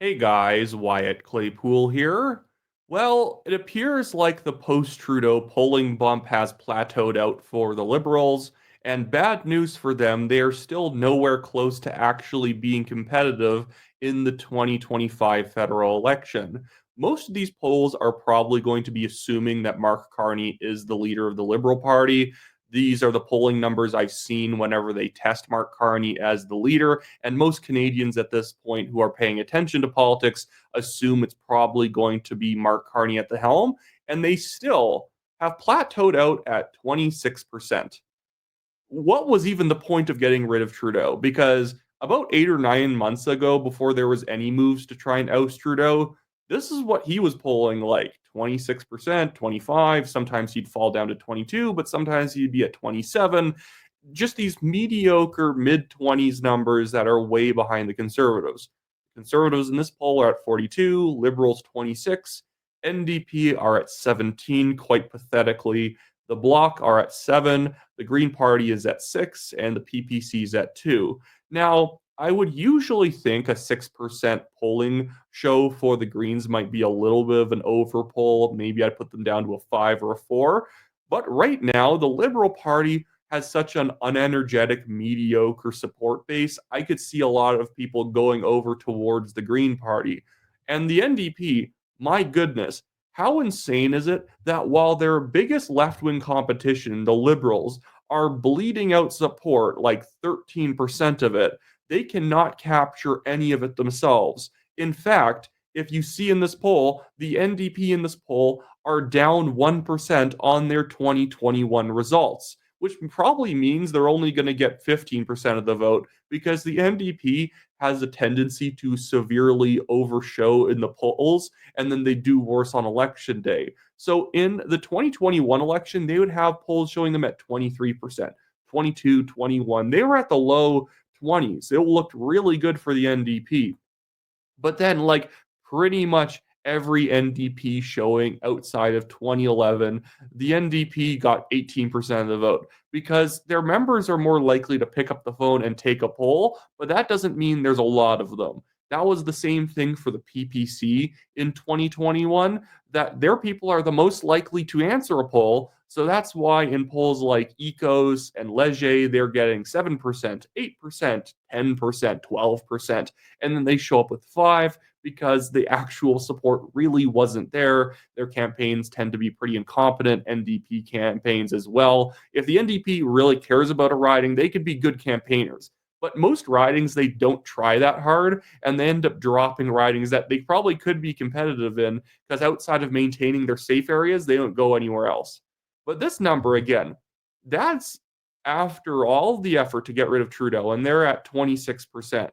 Hey guys, Wyatt Claypool here. Well, it appears like the post-Trudeau polling bump has plateaued out for the Liberals, and bad news for them, they are still nowhere close to actually being competitive in the 2025 federal election. Most of these polls are probably going to be assuming that Mark Carney is the leader of the Liberal Party. These are the polling numbers I've seen whenever they test Mark Carney as the leader. And most Canadians at this point who are paying attention to politics assume it's probably going to be Mark Carney at the helm. And they still have plateaued out at 26%. What was even the point of getting rid of Trudeau? Because about 8 or 9 months ago, before there was any moves to try and oust Trudeau, this is what he was polling like 26%, 25. Sometimes he'd fall down to 22, but sometimes he'd be at 27. Just these mediocre mid 20s numbers that are way behind the Conservatives. Conservatives in this poll are at 42, Liberals 26, NDP are at 17, quite pathetically. The Bloc are at 7, the Green Party is at 6, and the PPC is at 2. Now, I would usually think a 6% polling show for the Greens might be a little bit of an over poll. Maybe I'd put them down to a 5 or a 4. But right now, the Liberal Party has such an unenergetic, mediocre support base. I could see a lot of people going over towards the Green Party. And the NDP, my goodness, how insane is it that while their biggest left wing competition, the Liberals, are bleeding out support, like 13% of it, they cannot capture any of it themselves. In fact, if you see in this poll, the NDP in this poll are down 1% on their 2021 results, which probably means they're only going to get 15% of the vote because the NDP has a tendency to severely overshow in the polls and then they do worse on election day. So in the 2021 election, they would have polls showing them at 23%, 22, 21. They were at the low 20s. It looked really good for the NDP. But then, like, pretty much every NDP showing outside of 2011, the NDP got 18% of the vote because their members are more likely to pick up the phone and take a poll, but that doesn't mean there's a lot of them. That was the same thing for the PPC in 2021, that their people are the most likely to answer a poll. So that's why in polls like Ecos and Leger, they're getting 7%, 8%, 10%, 12%, and then they show up with 5 because the actual support really wasn't there. Their campaigns tend to be pretty incompetent, NDP campaigns as well. If the NDP really cares about a riding, they could be good campaigners. But most ridings, they don't try that hard, and they end up dropping ridings that they probably could be competitive in because outside of maintaining their safe areas, they don't go anywhere else. But this number, again, that's after all the effort to get rid of Trudeau, and they're at 26%.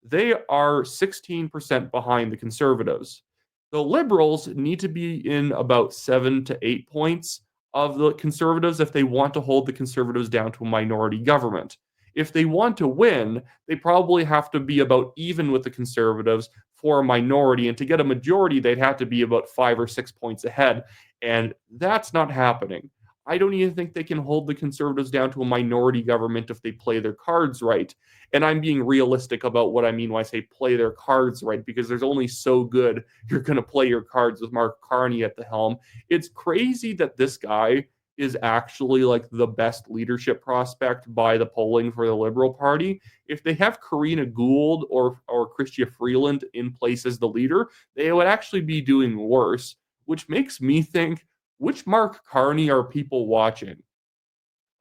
They are 16% behind the Conservatives. The Liberals need to be in about 7 to 8 points of the Conservatives if they want to hold the Conservatives down to a minority government. If they want to win, they probably have to be about even with the Conservatives for a minority. And to get a majority, they'd have to be about 5 or 6 points ahead. And that's not happening. I don't even think they can hold the Conservatives down to a minority government if they play their cards right. And I'm being realistic about what I mean when I say play their cards right, because there's only so good you're going to play your cards with Mark Carney at the helm. It's crazy that this guy is actually like the best leadership prospect by the polling for the Liberal Party. If they have Karina Gould or Chrystia Freeland in place as the leader, they would actually be doing worse, which makes me think, which Mark Carney are people watching?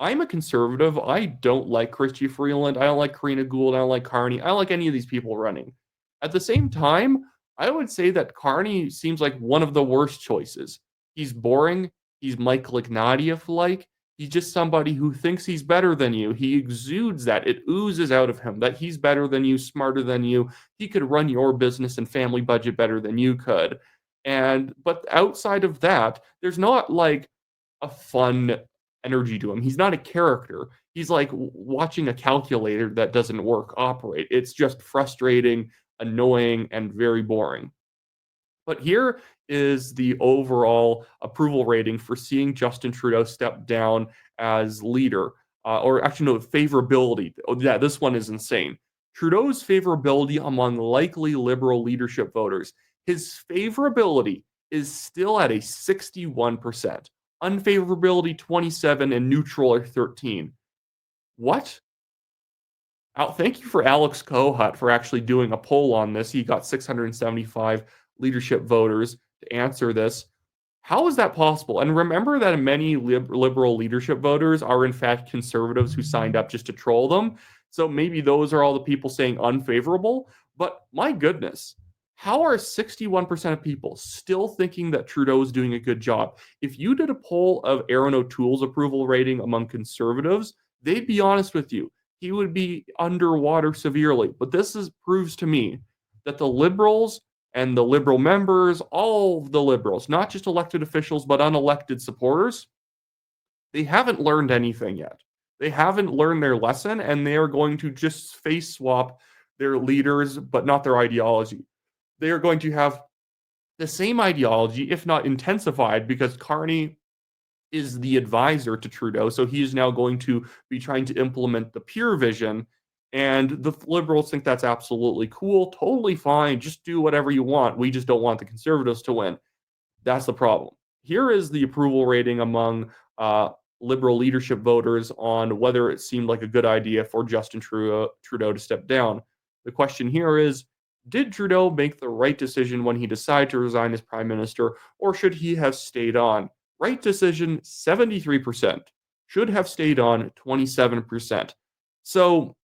I'm a conservative. I don't like Chrystia Freeland. I don't like Karina Gould. I don't like Carney. I don't like any of these people running. At the same time, I would say that Carney seems like one of the worst choices. He's boring. He's Michael Ignatieff like. He's just somebody who thinks he's better than you. He exudes that. It oozes out of him that he's better than you, smarter than you. He could run your business and family budget better than you could. But outside of that, there's not like a fun energy to him. He's not a character. He's like watching a calculator that doesn't work operate. It's just frustrating, annoying, and very boring. But here is the overall approval rating for seeing Justin Trudeau step down as leader, or actually, no, favorability. Oh, yeah, this one is insane. Trudeau's favorability among likely Liberal leadership voters. His favorability is still at a 61%, unfavorability 27, and neutral are 13. What? Thank you for Alex Kohut for actually doing a poll on this. He got 675 leadership voters to answer this. How is that possible? And remember that many liberal leadership voters are, in fact, conservatives who signed up just to troll them. So maybe those are all the people saying unfavorable. But my goodness, how are 61% of people still thinking that Trudeau is doing a good job? If you did a poll of Aaron O'Toole's approval rating among conservatives, they'd be honest with you. He would be underwater severely. But proves to me that the Liberals and the Liberal members, all of the Liberals, not just elected officials, but unelected supporters, they haven't learned anything yet. They haven't learned their lesson, and they are going to just face swap their leaders, but not their ideology. They are going to have the same ideology, if not intensified, because Carney is the advisor to Trudeau. So he is now going to be trying to implement the pure vision. And the Liberals think that's absolutely cool, totally fine. Just do whatever you want. We just don't want the Conservatives to win. That's the problem. Here is the approval rating among Liberal leadership voters on whether it seemed like a good idea for Justin Trudeau to step down. The question here is, did Trudeau make the right decision when he decided to resign as prime minister, or should he have stayed on? Right decision, 73%. Should have stayed on, 27%. So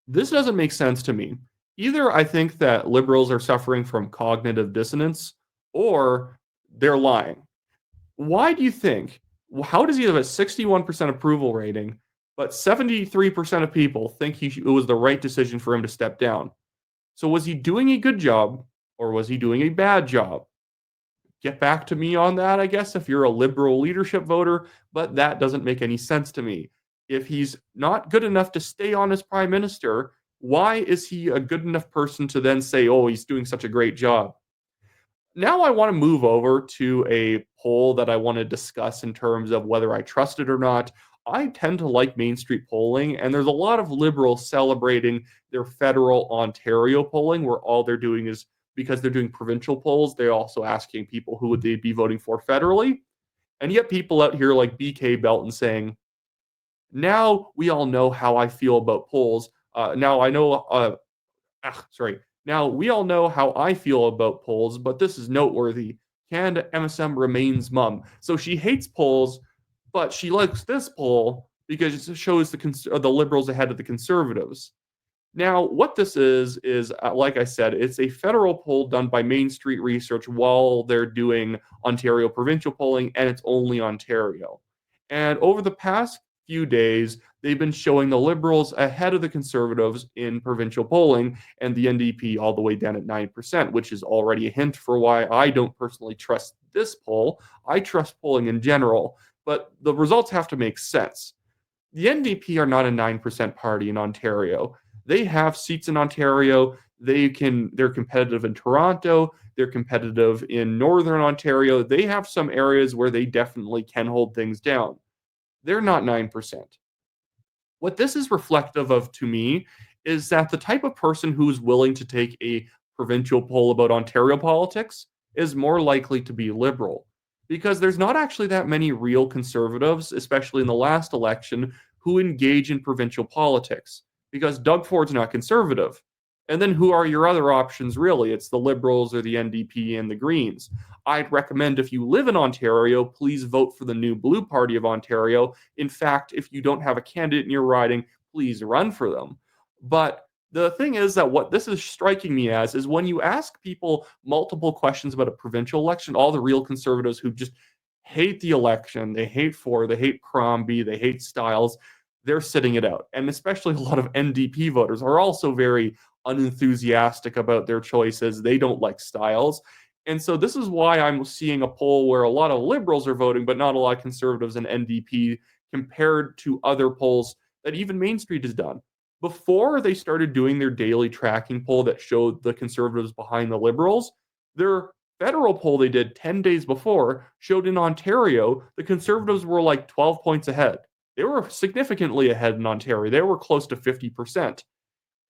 this doesn't make sense to me. Either I think that Liberals are suffering from cognitive dissonance, or they're lying. Why do you think? How does he have a 61% approval rating, but 73% of people think it was the right decision for him to step down? So was he doing a good job, or was he doing a bad job? Get back to me on that, I guess, if you're a Liberal leadership voter, but that doesn't make any sense to me. If he's not good enough to stay on as prime minister, why is he a good enough person to then say, oh, he's doing such a great job? Now I want to move over to a poll that I want to discuss in terms of whether I trust it or not. I tend to like Main Street polling, and there's a lot of Liberals celebrating their federal Ontario polling, where all they're doing is, because they're doing provincial polls, they're also asking people who would they be voting for federally. And yet people out here like BK Belton saying, now we all know how I feel about polls. Now I know sorry. Now, we all know how I feel about polls, but this is noteworthy. Canada MSM remains mum. So she hates polls, but she likes this poll because it shows the Liberals ahead of the Conservatives. Now, what this is like I said, it's a federal poll done by Main Street Research while they're doing Ontario provincial polling, and it's only Ontario. And over the past few days, they've been showing the Liberals ahead of the Conservatives in provincial polling, and the NDP all the way down at 9%, which is already a hint for why I don't personally trust this poll. I trust polling in general, but the results have to make sense. The NDP are not a 9% party in Ontario. They have seats in Ontario. They're competitive in Toronto. They're competitive in Northern Ontario. They have some areas where they definitely can hold things down. They're not 9%. What this is reflective of to me is that the type of person who is willing to take a provincial poll about Ontario politics is more likely to be Liberal. Because there's not actually that many real Conservatives, especially in the last election, who engage in provincial politics. Because Doug Ford's not Conservative. And then who are your other options, really? It's the Liberals or the NDP and the Greens. I'd recommend, if you live in Ontario, please vote for the New Blue Party of Ontario. In fact, if you don't have a candidate in your riding, please run for them. But the thing is that what this is striking me as is when you ask people multiple questions about a provincial election, all the real Conservatives who just hate the election, they hate Ford, they hate Crombie, they hate Stiles, they're sitting it out. And especially a lot of NDP voters are also very unenthusiastic about their choices. They don't like Stiles. And so this is why I'm seeing a poll where a lot of Liberals are voting, but not a lot of Conservatives and NDP, compared to other polls that even Main Street has done. Before they started doing their daily tracking poll that showed the Conservatives behind the Liberals, their federal poll they did 10 days before showed in Ontario, the Conservatives were like 12 points ahead. They were significantly ahead in Ontario. They were close to 50%.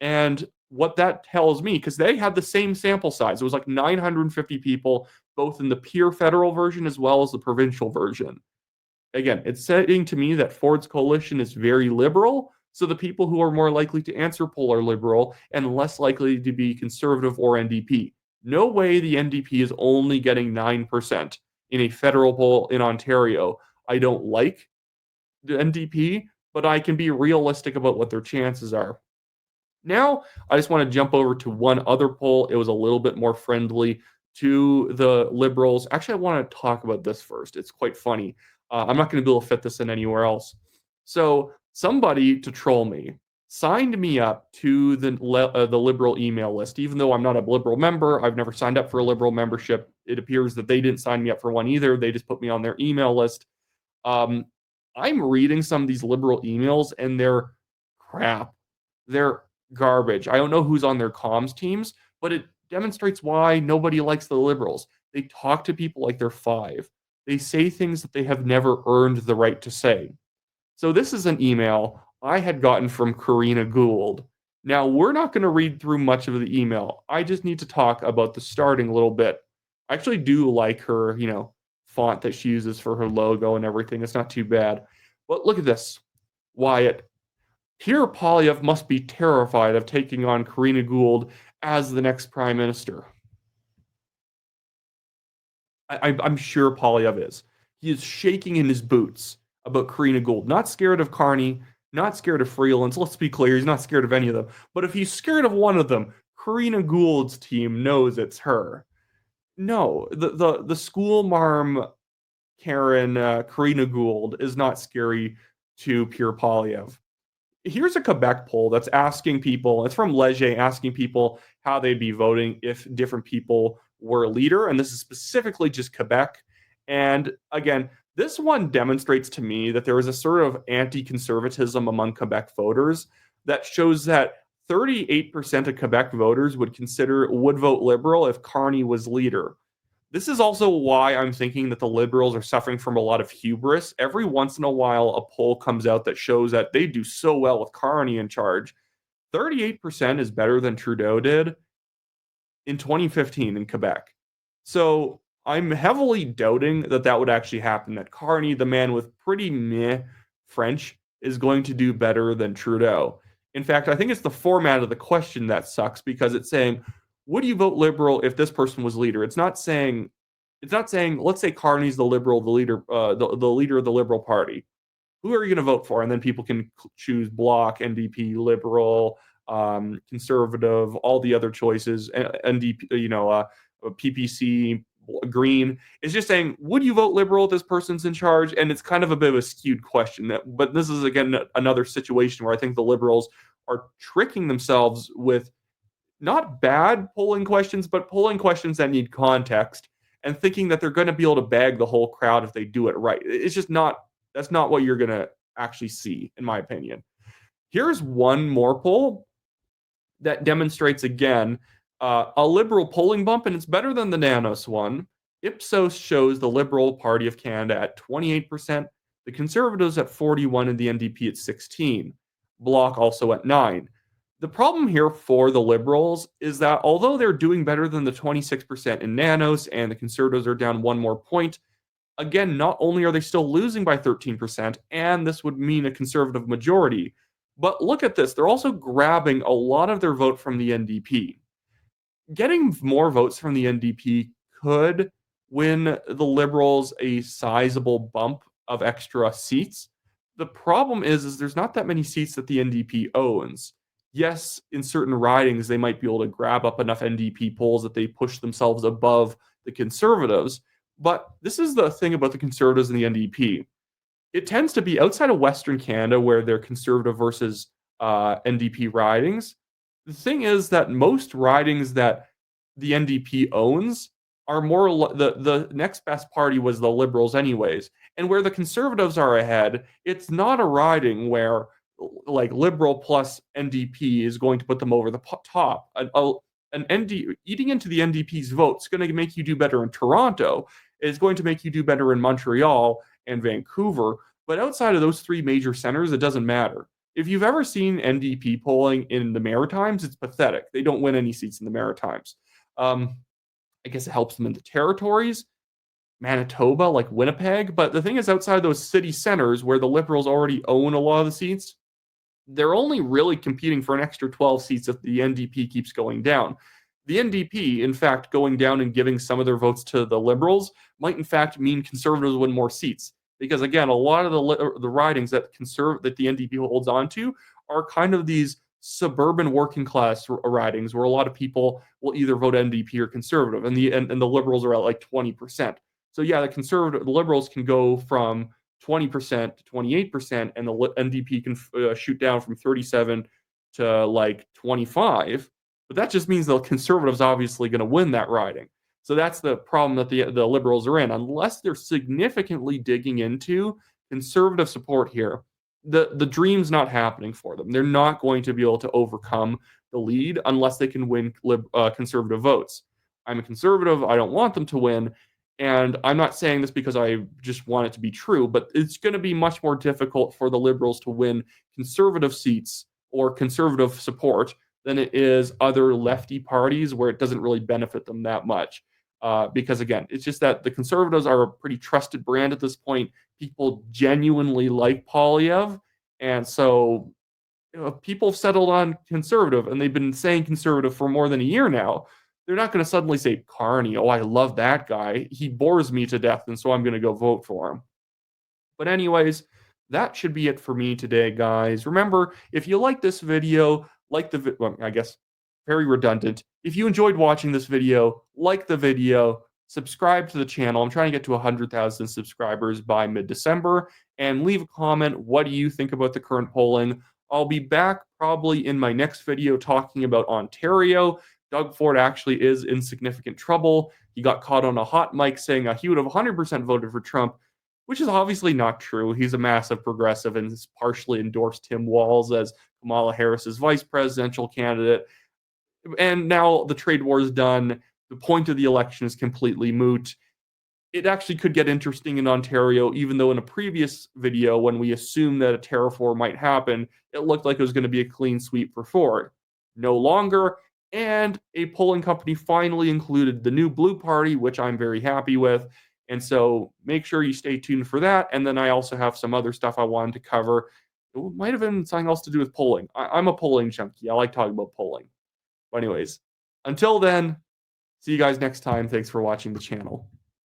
And what that tells me, because they had the same sample size, it was like 950 people, both in the pure federal version as well as the provincial version. Again, it's saying to me that Ford's coalition is very liberal. So the people who are more likely to answer poll are liberal and less likely to be conservative or NDP. No way the NDP is only getting 9% in a federal poll in Ontario. I don't like the NDP, but I can be realistic about what their chances are. Now, I just want to jump over to one other poll. It was a little bit more friendly to the Liberals. Actually, I want to talk about this first. It's quite funny. I'm not going to be able to fit this in anywhere else. So, somebody to troll me signed me up to the Liberal email list, even though I'm not a Liberal member. I've never signed up for a Liberal membership. It appears that they didn't sign me up for one either. They just put me on their email list. Um, I'm reading some of these Liberal emails, and they're crap. They're garbage. I don't know who's on their comms teams, but it demonstrates why nobody likes the Liberals. They talk to people like they're five. They say things that they have never earned the right to say. So this is an email I had gotten from Karina Gould. Now, we're not going to read through much of the email. I just need to talk about the starting a little bit. I actually do like her, font that she uses for her logo and everything. It's not too bad. But look at this. Wyatt, Pierre Poilievre must be terrified of taking on Karina Gould as the next prime minister. I'm sure Poilievre is. He is shaking in his boots about Karina Gould. Not scared of Carney, not scared of Freelands. Let's be clear, he's not scared of any of them. But if he's scared of one of them, Karina Gould's team knows it's her. No, the school marm Karen Karina Gould is not scary to Pierre Poilievre. Here's a Quebec poll that's asking people, it's from Leger, asking people how they'd be voting if different people were a leader. And this is specifically just Quebec. And again, this one demonstrates to me that there is a sort of anti conservatism among Quebec voters that shows that 38% of Quebec voters would vote Liberal if Carney was leader. This is also why I'm thinking that the Liberals are suffering from a lot of hubris. Every once in a while, a poll comes out that shows that they do so well with Carney in charge. 38% is better than Trudeau did in 2015 in Quebec. So I'm heavily doubting that that would actually happen, that Carney, the man with pretty meh French, is going to do better than Trudeau. In fact, I think it's the format of the question that sucks because it's saying, would you vote Liberal if this person was leader? It's not saying, let's say Carney's the Liberal, the leader, the leader of the Liberal Party. Who are you going to vote for? And then people can choose Bloc, NDP, Liberal, Conservative, all the other choices, NDP, PPC, Green. It's just saying, would you vote Liberal if this person's in charge? And it's kind of a bit of a skewed question. But this is, again, another situation where I think the Liberals are tricking themselves with not bad polling questions, but polling questions that need context and thinking that they're going to be able to bag the whole crowd if they do it right. It's just not, that's not what you're going to actually see, in my opinion. Here's one more poll that demonstrates again a Liberal polling bump, and it's better than the Nanos one. Ipsos shows the Liberal Party of Canada at 28%, the Conservatives at 41%, and the NDP at 16%. Bloc also at 9%. The problem here for the Liberals is that although they're doing better than the 26% in Nanos and the Conservatives are down one more point, again, not only are they still losing by 13%, and this would mean a Conservative majority, but look at this. They're also grabbing a lot of their vote from the NDP. Getting more votes from the NDP could win the Liberals a sizable bump of extra seats. The problem is there's not that many seats that the NDP owns. Yes, in certain ridings, they might be able to grab up enough NDP polls that they push themselves above the Conservatives. But this is the thing about the Conservatives and the NDP. It tends to be outside of Western Canada where they're Conservative versus NDP ridings. The thing is that most ridings that the NDP owns are more the next best party was the Liberals anyways. And where the Conservatives are ahead, it's not a riding where like Liberal plus NDP is going to put them over the top. Eating into the NDP's vote is going to make you do better in Toronto. It's going to make you do better in Montreal and Vancouver. But outside of those three major centers, it doesn't matter. If you've ever seen NDP polling in the Maritimes, it's pathetic. They don't win any seats in the Maritimes. Um, I guess it helps them in the territories, Manitoba, like Winnipeg. But the thing is, outside those city centers where the Liberals already own a lot of the seats, they're only really competing for an extra 12 seats if the NDP keeps going down. The NDP, in fact, going down and giving some of their votes to the Liberals might, in fact, mean Conservatives win more seats. Because again, a lot of the ridings that the NDP holds on to are kind of these suburban working class ridings where a lot of people will either vote NDP or Conservative, and the Liberals are at like 20%. So yeah, the Liberals can go from 20% to 28%, and the NDP can shoot down from 37 to like 25. But that just means the Conservatives obviously going to win that riding. So that's the problem that the Liberals are in. Unless they're significantly digging into conservative support here, the dream's not happening for them. They're not going to be able to overcome the lead unless they can win conservative votes. I'm a conservative. I don't want them to win. And I'm not saying this because I just want it to be true, but it's going to be much more difficult for the Liberals to win conservative seats or conservative support than it is other lefty parties where it doesn't really benefit them that much. Because again, it's just that the Conservatives are a pretty trusted brand at this point. People genuinely like Poilievre. And so if people have settled on conservative and they've been saying conservative for more than a year now, they're not going to suddenly say, Carney, oh, I love that guy. He bores me to death, and so I'm going to go vote for him. But anyways, that should be it for me today, guys. Remember, if you like this video, well, I guess very redundant. If you enjoyed watching this video, like the video, subscribe to the channel. I'm trying to get to 100,000 subscribers by mid-December, and leave a comment. What do you think about the current polling? I'll be back probably in my next video talking about Ontario. Doug Ford actually is in significant trouble. He got caught on a hot mic saying he would have 100% voted for Trump, which is obviously not true. He's a massive progressive and has partially endorsed Tim Walz as Kamala Harris's vice presidential candidate. And now the trade war is done. The point of the election is completely moot. It actually could get interesting in Ontario, even though in a previous video, when we assumed that a tariff war might happen, it looked like it was going to be a clean sweep for Ford. No longer. And a polling company finally included the new Blue Party, which I'm very happy with. And so make sure you stay tuned for that. And then I also have some other stuff I wanted to cover. It might have been something else to do with polling. I'm a polling junkie. I like talking about polling. But anyways, until then, see you guys next time. Thanks for watching the channel.